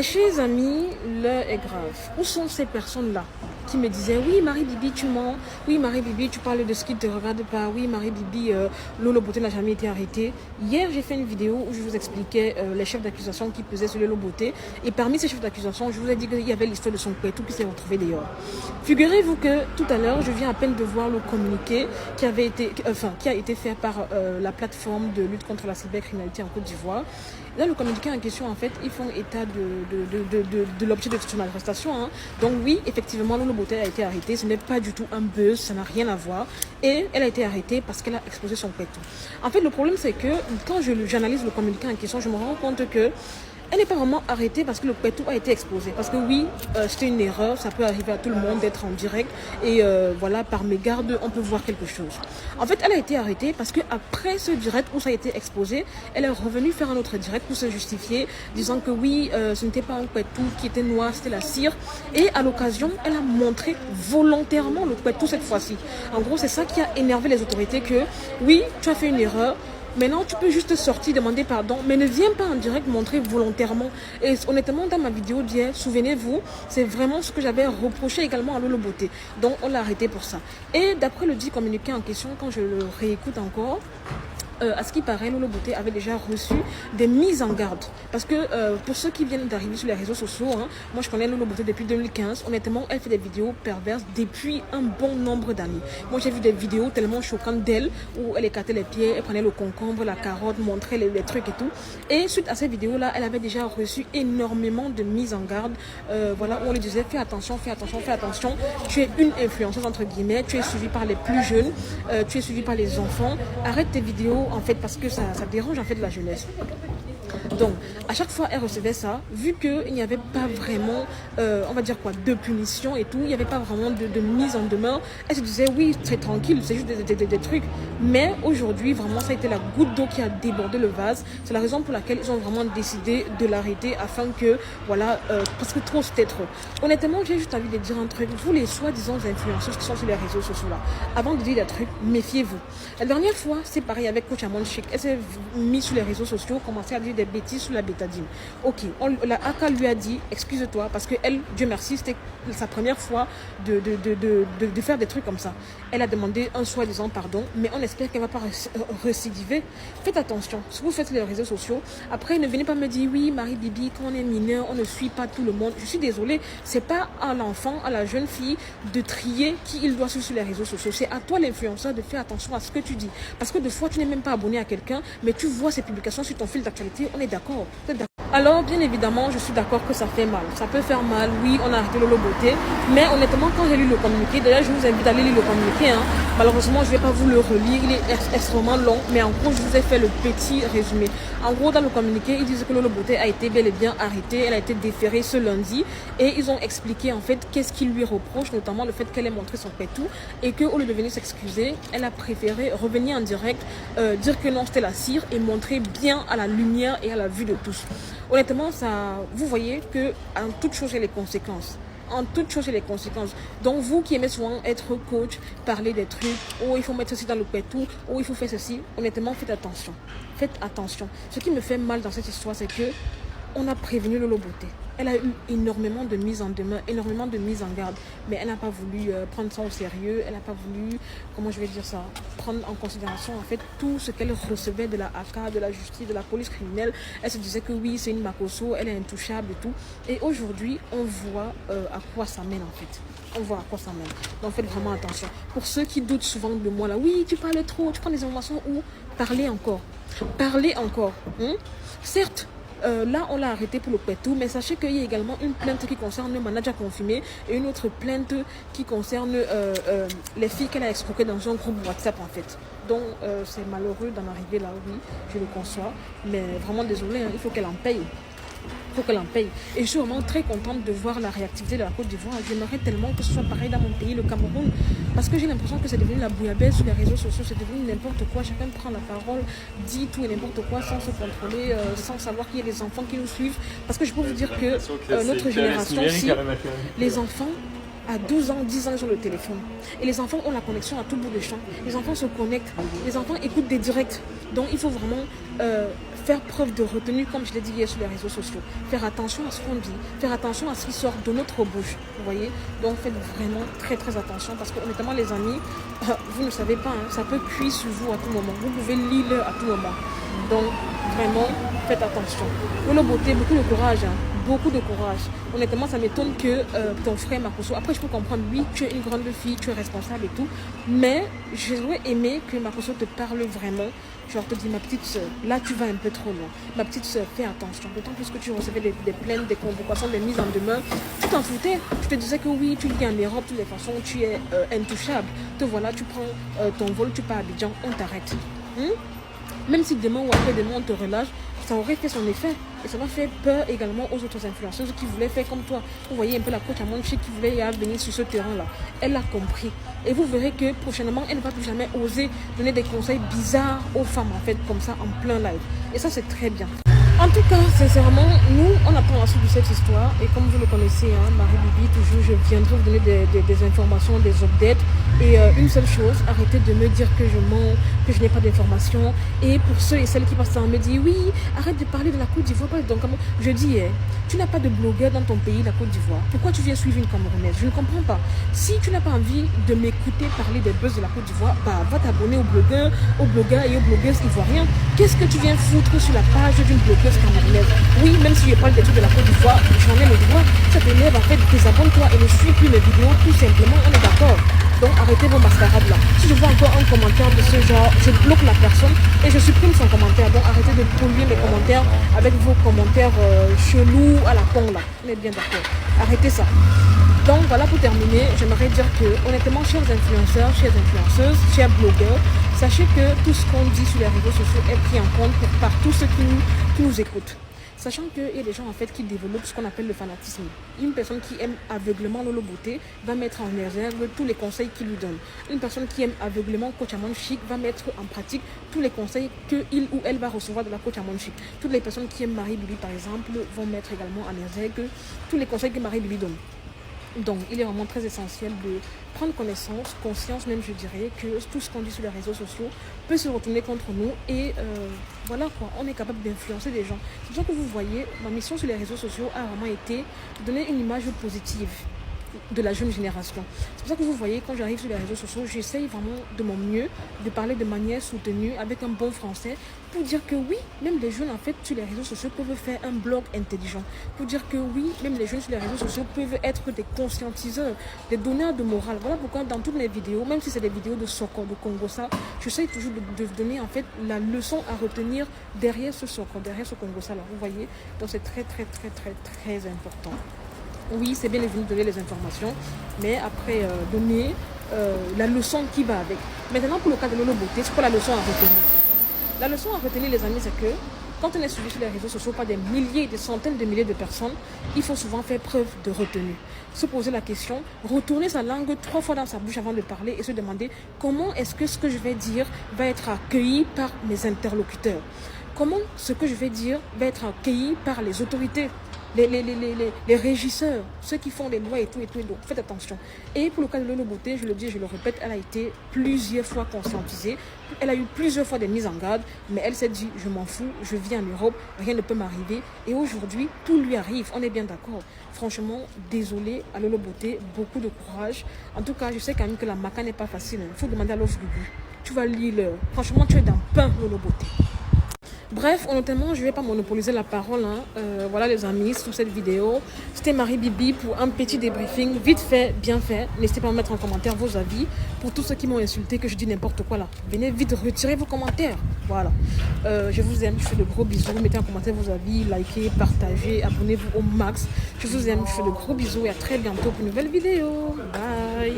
Chers amis, l'heure est grave. Où sont ces personnes-là qui me disaient oui Marie-Bibi tu mens, oui Marie-Bibi tu parles de ce qui ne te regarde pas, oui Marie-Bibi Lolo Beauté n'a jamais été arrêté. Hier j'ai fait une vidéo où je vous expliquais les chefs d'accusation qui pesaient sur Lolo Beauté et parmi ces chefs d'accusation je vous ai dit qu'il y avait l'histoire de son pétou qui s'est retrouvé dehors. Figurez-vous que tout à l'heure je viens à peine de voir le communiqué qui a été fait par la plateforme de lutte contre la cybercriminalité en Côte d'Ivoire. Là, le communiqué en question, en fait, ils font état de l'objet de son arrestation. Hein. Donc oui, effectivement, Lolo Beauté a été arrêtée. Ce n'est pas du tout un buzz, ça n'a rien à voir. Et elle a été arrêtée parce qu'elle a exposé son pétou. En fait, le problème, c'est que quand j'analyse le communiqué en question, je me rends compte que elle n'est pas vraiment arrêtée parce que le pétou a été exposé. Parce que oui, c'était une erreur, ça peut arriver à tout le monde d'être en direct. Et voilà, par mégarde, on peut voir quelque chose. En fait, elle a été arrêtée parce qu'après ce direct où ça a été exposé, elle est revenue faire un autre direct pour se justifier, disant que oui, ce n'était pas un pétou qui était noir, c'était la cire. Et à l'occasion, elle a montré volontairement le pétou cette fois-ci. En gros, c'est ça qui a énervé les autorités que oui, tu as fait une erreur. Maintenant, tu peux juste sortir, demander pardon, mais ne viens pas en direct montrer volontairement. Et honnêtement, dans ma vidéo d'hier, souvenez-vous, c'est vraiment ce que j'avais reproché également à Lolo Beauté. Donc, on l'a arrêté pour ça. Et d'après le dit communiqué en question, quand je le réécoute encore, à ce qui paraît, Lolo Beauté avait déjà reçu des mises en garde. Parce que pour ceux qui viennent d'arriver sur les réseaux sociaux, hein, moi je connais Lolo Beauté depuis 2015. Honnêtement, elle fait des vidéos perverses depuis un bon nombre d'années. Moi j'ai vu des vidéos tellement choquantes d'elle où elle écartait les pieds, elle prenait le concombre, la carotte, montrait les trucs et tout. Et suite à ces vidéos-là, elle avait déjà reçu énormément de mises en garde. Voilà, où on lui disait fais attention, fais attention, fais attention. Tu es une influenceuse entre guillemets, tu es suivie par les plus jeunes, tu es suivie par les enfants. Arrête tes vidéos en fait parce que ça dérange en fait la jeunesse. Donc à chaque fois elle recevait ça, vu qu'il n'y avait pas vraiment on va dire quoi, de punition et tout, il n'y avait pas vraiment de mise en demeure, elle se disait oui c'est tranquille, c'est juste des trucs. Mais aujourd'hui vraiment ça a été la goutte d'eau qui a débordé le vase. C'est la raison pour laquelle ils ont vraiment décidé de l'arrêter afin que voilà, parce que trop c'était trop. Honnêtement j'ai juste envie de dire un truc, vous les soi-disant influenceurs qui sont sur les réseaux sociaux là, avant de dire des trucs, méfiez-vous. La dernière fois c'est pareil avec Coach Amon Chic, elle s'est mise sur les réseaux sociaux, commençait à dire des bêtises sur la bétadine. Ok, la AK lui a dit excuse-toi parce que elle, Dieu merci, c'était sa première fois de faire des trucs comme ça. Elle a demandé un soi-disant pardon, mais on espère qu'elle ne va pas récidiver. Faites attention, si vous faites sur les réseaux sociaux, après ne venez pas me dire oui Marie-Bibi, quand on est mineur, on ne suit pas tout le monde. Je suis désolée, c'est pas à l'enfant, à la jeune fille de trier qui il doit suivre sur les réseaux sociaux. C'est à toi l'influenceur de faire attention à ce que tu dis. Parce que des fois tu n'es même pas abonné à quelqu'un, mais tu vois ses publications sur ton fil d'actualité, on est d'accord. Alors, bien évidemment, je suis d'accord que ça fait mal. Ça peut faire mal, oui, on a arrêté Lolo Beauté. Mais honnêtement, quand j'ai lu le communiqué, d'ailleurs, je vous invite à aller lire le communiqué. Hein. Malheureusement, je ne vais pas vous le relire, il est extrêmement long. Mais en gros, je vous ai fait le petit résumé. En gros, dans le communiqué, ils disent que Lolo Beauté a été bel et bien arrêtée. Elle a été déférée ce lundi. Et ils ont expliqué, en fait, qu'est-ce qu'ils lui reprochent, notamment le fait qu'elle ait montré son pétou. Et qu'au lieu de venir s'excuser, elle a préféré revenir en direct, dire que non, c'était la cire et montrer bien à la lumière et à la vue de tous. Honnêtement, ça, vous voyez que en toute chose, il y a les conséquences. En toute chose, il y a les conséquences. Donc, vous qui aimez souvent être coach, parler des trucs, oh, il faut mettre ceci dans le pétou, oh, il faut faire ceci, honnêtement, faites attention. Faites attention. Ce qui me fait mal dans cette histoire, c'est que on a prévenu Lolo Beauté. Elle a eu énormément de mises en demeure, énormément de mises en garde. Mais elle n'a pas voulu prendre ça au sérieux. Elle n'a pas voulu, comment je vais dire ça, prendre en considération en fait tout ce qu'elle recevait de la AK, de la justice, de la police criminelle. Elle se disait que oui, c'est une Makosso, elle est intouchable et tout. Et aujourd'hui, on voit à quoi ça mène en fait. On voit à quoi ça mène. Donc faites vraiment attention. Pour ceux qui doutent souvent de moi là, oui, tu parles trop, tu prends des informations où parlez encore. Parlez encore. Certes, là, on l'a arrêté pour le pétou, mais sachez qu'il y a également une plainte qui concerne le manager confirmé et une autre plainte qui concerne les filles qu'elle a escroquées dans un groupe WhatsApp en fait. Donc, c'est malheureux d'en arriver là, oui, je le conçois, mais vraiment désolé, hein, il faut qu'elle en paye. Faut qu'elle en paye. Et je suis vraiment très contente de voir la réactivité de la Côte d'Ivoire. J'aimerais tellement que ce soit pareil dans mon pays, le Cameroun, parce que j'ai l'impression que c'est devenu la bouillabaisse sur les réseaux sociaux, c'est devenu n'importe quoi. Chacun prend la parole, dit tout et n'importe quoi sans se contrôler, sans savoir qu'il y a des enfants qui nous suivent. Parce que je peux vous dire que notre génération, si les enfants à 12 ans, 10 ans, ils ont le téléphone. Et les enfants ont la connexion à tout bout de champ. Les enfants se connectent. Les enfants écoutent des directs. Donc, il faut vraiment faire preuve de retenue, comme je l'ai dit hier sur les réseaux sociaux. Faire attention à ce qu'on dit, faire attention à ce qui sort de notre bouche, vous voyez. Donc faites vraiment très très attention parce que honnêtement les amis, vous ne savez pas, ça peut cuire sur vous à tout moment. Vous pouvez lire à tout moment. Donc vraiment, faites attention. Lolo Beauté, beaucoup de courage, beaucoup de courage. Honnêtement, ça m'étonne que ton frère Makosso, après je peux comprendre, oui, tu es une grande fille, tu es responsable et tout, mais j'aurais aimé que Makosso te parle vraiment. Genre te dis, ma petite soeur, là tu vas un peu trop loin. Ma petite soeur, fais attention. D'autant plus que tu recevais des plaintes, des convocations, des mises en demeure. Tu t'en foutais. Tu te disais que oui, tu vis en Europe, de toutes les façons, tu es intouchable. Te voilà, tu prends ton vol, tu pars à Abidjan, on t'arrête. Même si demain ou après-demain on te relâche, ça aurait fait son effet. Et ça va faire peur également aux autres influenceuses qui voulaient faire comme toi. Vous voyez un peu la coach Amonchi qui voulait venir sur ce terrain-là. Elle a compris. Et vous verrez que prochainement, elle ne va plus jamais oser donner des conseils bizarres aux femmes, en fait, comme ça, en plein live. Et ça, c'est très bien. En tout cas, sincèrement, nous, on attend la suite de cette histoire. Et comme vous le connaissez, Marie Bibi, toujours, je viendrai vous donner des informations, des updates. Et une seule chose, arrêtez de me dire que je mens, que je n'ai pas d'informations. Et pour ceux et celles qui passent à me dire, oui, arrête de parler de la Côte d'Ivoire. Donc, je dis, tu n'as pas de blogueur dans ton pays, la Côte d'Ivoire. Pourquoi tu viens suivre une Camerounaise? Je ne comprends pas. Si tu n'as pas envie de m'écouter parler des buzz de la Côte d'Ivoire, bah, va t'abonner aux blogueurs et aux blogueuses ivoiriens. Qu'est-ce que tu viens foutre sur la page d'une blogueuse camerounaise? Oui, même si je parle des trucs de la Côte d'Ivoire, j'en ai le droit. Ça t'énerve, en fait, désabonne-toi et ne suis plus mes vidéos, tout simplement, on est d'accord. Donc arrêtez vos mascarades là. Si je vois encore un commentaire de ce genre, je bloque la personne et je supprime son commentaire. Donc arrêtez de polluer mes commentaires avec vos commentaires chelous à la con là. On est bien d'accord. Arrêtez ça. Donc voilà, pour terminer, j'aimerais dire que honnêtement, chers influenceurs, chères influenceuses, chers blogueurs, sachez que tout ce qu'on dit sur les réseaux sociaux est pris en compte par tous ceux qui nous écoutent. Sachant qu'il y a des gens en fait qui développent ce qu'on appelle le fanatisme. Une personne qui aime aveuglément Lolo Beauté va mettre en réserve tous les conseils qu'il lui donne. Une personne qui aime aveuglément Coach Amonchi va mettre en pratique tous les conseils qu'il ou elle va recevoir de la Coach Amonchi. Toutes les personnes qui aiment Marie Bibi par exemple vont mettre également en réserve tous les conseils que Marie Bibi donne. Donc, il est vraiment très essentiel de prendre connaissance, conscience même, je dirais, que tout ce qu'on dit sur les réseaux sociaux peut se retourner contre nous. Et voilà quoi, on est capable d'influencer des gens. C'est pour ça que vous voyez, ma mission sur les réseaux sociaux a vraiment été de donner une image positive de la jeune génération. C'est pour ça que vous voyez, quand j'arrive sur les réseaux sociaux, j'essaye vraiment de mon mieux de parler de manière soutenue, avec un bon français, pour dire que oui, même les jeunes en fait sur les réseaux sociaux peuvent faire un blog intelligent, pour dire que oui, même les jeunes sur les réseaux sociaux peuvent être des conscientiseurs, des donneurs de morale. Voilà pourquoi dans toutes mes vidéos, même si c'est des vidéos de Soko, de Congossa, j'essaye toujours de donner en fait la leçon à retenir derrière ce Soko, derrière ce Congossa là, vous voyez. Donc c'est très très très très très important. Oui, c'est bien de venir donner les informations, mais après donner la leçon qui va avec. Maintenant, pour le cas de Lolo Beauté, c'est quoi la leçon à retenir? La leçon à retenir, les amis, c'est que quand on est suivi sur les réseaux sociaux par des milliers, des centaines de milliers de personnes, il faut souvent faire preuve de retenue. Se poser la question, retourner sa langue 3 fois dans sa bouche avant de parler et se demander comment est-ce que ce que je vais dire va être accueilli par mes interlocuteurs. Comment ce que je vais dire va être accueilli par les autorités, les régisseurs, ceux qui font les lois et tout. Donc faites attention. Et pour le cas de Lolo Beauté, je le dis, je le répète, elle a été plusieurs fois conscientisée. Elle a eu plusieurs fois des mises en garde, mais elle s'est dit, je m'en fous, je vis en Europe, rien ne peut m'arriver. Et aujourd'hui, tout lui arrive, on est bien d'accord. Franchement, désolé à Lolo Beauté, beaucoup de courage. En tout cas, je sais quand même que la maca n'est pas facile. Il faut demander à l'offre Gugu. Tu vas lire l'heure. Franchement, tu es dans pain, Lolo Beauté. Bref, honnêtement, je ne vais pas monopoliser la parole. Voilà les amis, sur cette vidéo. C'était Marie Bibi pour un petit débriefing. Vite fait, bien fait. N'hésitez pas à mettre en commentaire vos avis. Pour tous ceux qui m'ont insulté, que je dis n'importe quoi là. Venez vite retirer vos commentaires. Voilà. Je vous aime, je fais de gros bisous. Mettez en commentaire vos avis, likez, partagez, abonnez-vous au max. Je vous aime, je fais de gros bisous et à très bientôt pour une nouvelle vidéo. Bye.